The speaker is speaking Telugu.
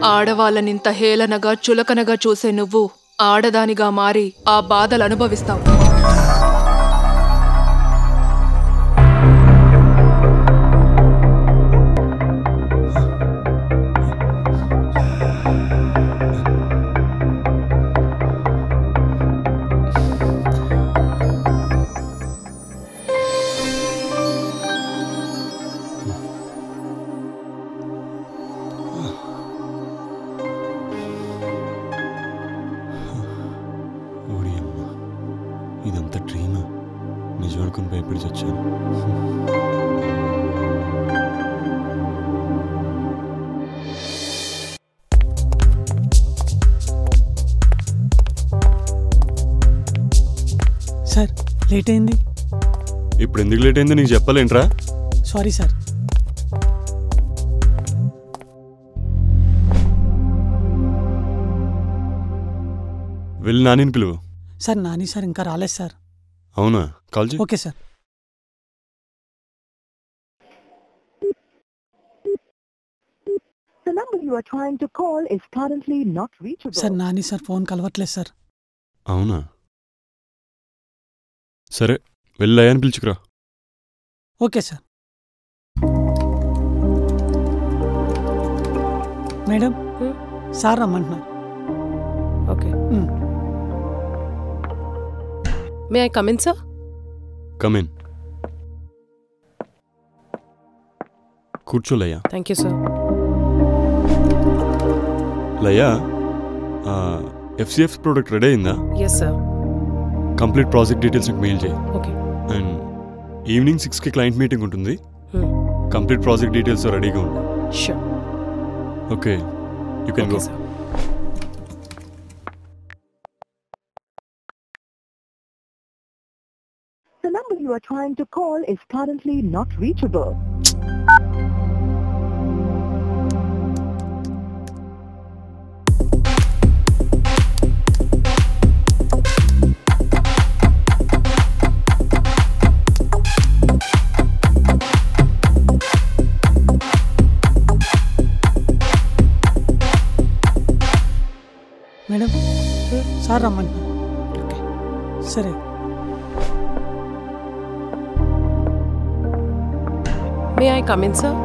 ఆడవాళ్ళనింత హేళనగా చులకనగా చూసే నువ్వు ఆడదానిగా మారి ఆ బాధలు అనుభవిస్తావు. ఇదంతా డ్రీమా? నిజమనుకుని భయపడి వచ్చాను. సార్ లేట్ అయింది. ఇప్పుడు ఎందుకు లేట్ అయిందో నీకు చెప్పాలేంట్రా? Sorry sir. వెళ్ళి నానిని పిలువు. సార్ నాని సార్ ఇంకా రాలేదు సార్. అవునా? కాల్ చేయి. Okay sir. The number you are trying to call is currently not reachable. Sir Nani sir phone కలవట్లేదు సార్. అవునా? సరే వెళ్ళి లయాని పిలుచుకురా. Okay sir. మేడం సార్ రమ్మంటున్నారు. Okay. May I come in sir? Come in. కూర్చో Laya. Thank you sir. Laya, FCF product ready అయిందా? Yes sir. Complete project details mail చేయి. ఓకే. అండ్ ఈవినింగ్ 6కి క్లయింట్ మీటింగ్ ఉంటుంది. కంప్లీట్ ప్రాజెక్ట్ డీటెయిల్స్ రెడీగా ఉంది. Sure. Okay, you can go. The number you are trying to call is currently not reachable. Madam sir రమ్మంటున్నారు. ఓకే సరే. మే ఐ కమ్ ఇన్ సార్?